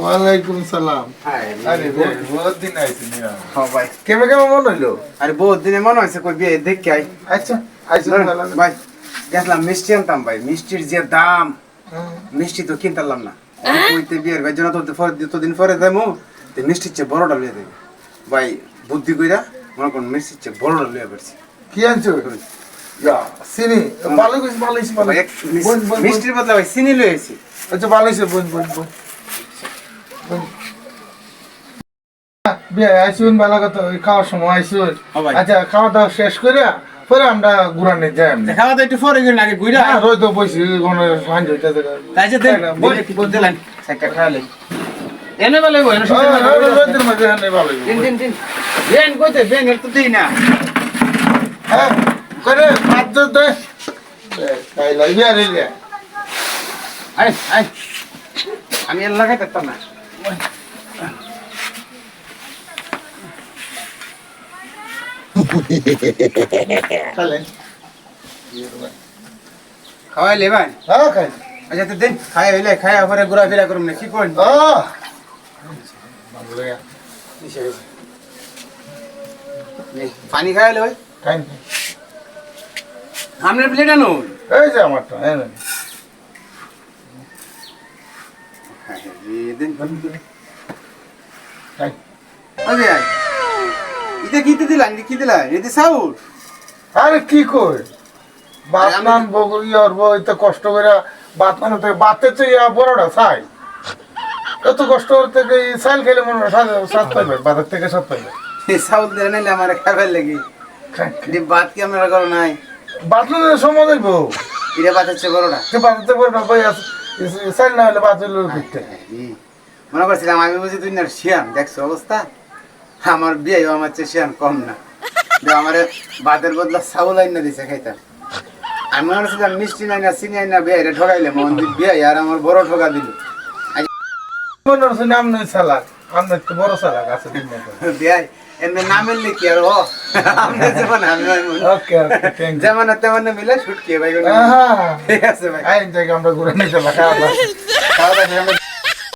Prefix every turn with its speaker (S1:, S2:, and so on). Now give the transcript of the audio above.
S1: ওয়ালাইকুম সালাম। আরে বহুত দিন আইছি না। হ্যাঁ ভাই, কেমন কেমন মন হইলো?
S2: আরে বহুত দিনে মনে হয়েছে কই বিয়ে দেখে আই।
S1: আচ্ছা আইছো
S2: ভাই দেখলাম মিষ্টি আনতাম ভাই, মিষ্টির যে দাম মিষ্টি তো কিনতাম না। কইতে বিয়ের ভাই জন্য তো দিন পরে যাবো, তো মিষ্টির চেয়ে বড়টা লিয়ে দেবে ভাই। বুদ্ধি কইরা মনে করুন মিষ্টির চেয়ে বড়টা লিয়ে পারছি।
S1: কি আনছো? ইয়া চিনি ভালো কইছ ভালো হইছে ভালো।
S2: মিষ্টির বদলে ভাই চিনি লই আইছি।
S1: আচ্ছা ভালো হইছে বোন। বিয়ে আইসুন ভালো কথা, ওই খাওয়ার সময় আইসুন। আচ্ছা খাওয়া দাওয়া শেষ করে পরে আমরা ঘুরানে যাই।
S2: খাওয়া দাওয়া একটু পরে গেলে আগে ঘুরা
S1: রই তো বসি কোন সাহায্য হইতাছে।
S2: তাই যে দেন দিলেন একটা খালে এনে ভালো হইব না
S1: রোদের মধ্যে এনে ভালো হইব।
S2: দিন বেন কইতে বেন একটু দেই না।
S1: হ্যাঁ করে পাঁচ দে তাই লাগবে আর এই
S2: আই আমি এর লাগাই পারতাম না।
S1: চলেন
S2: খাওয়াইলে ভাই?
S1: হ্যাঁ খাই।
S2: আচ্ছা তো দিন খাই হইলে খাই পরে ঘোরাফেরা করুন না, কি করেন? পানি খাইলে ভাই
S1: খাই
S2: আপনার প্লেট আনো।
S1: এই যে আমারটা
S2: এটা কিতে দিলেন কি দিলেন এতে চাউল?
S1: আরে কি কই বাত নাম ইয়ার বই তো কষ্ট করে বাত মানে তো বাতের তো ইয়া বড়টা চাই, এত কষ্ট থেকে চাল খেলে মনে হয় সাত পাইবে, বাতের থেকে সাত পাইবে।
S2: চাউল দিয়ে নাইলে আমার খাবার লাগি বাত কি আমরা করো নাই
S1: বাত সময় দেব
S2: এটা বাতাচ্ছে বড়টা
S1: বাতাতে বড়টা বই চাল না হলে বাত হইল পিঠতে।
S2: মনে করছিলাম আমি বুঝি তুই না শিয়ান, দেখছো অবস্থা আমার বিয়ে আমার চেয়ে শিয়ান কম না। আমার ভাতের বদলা চাউল আইনা দিছে খাইতাম। আমি মনে করছিলাম মিষ্টি নাই না চিনি আইনা বিয়ে ঠকাইলে মন্দির বিয়ে আর আমার বড় ঠকা দিল।
S1: মনে হচ্ছে নাম নেই সালাক, আমরা একটু বড় সালাক আছে
S2: বিয়ে এমনি নামের লিখি আর ও যেমন আমি
S1: ওকে
S2: যেমন তেমন মিলে ছুটকি ভাই। ঠিক আছে ভাই,
S1: আমরা ঘুরে নিতে খাওয়া দাওয়া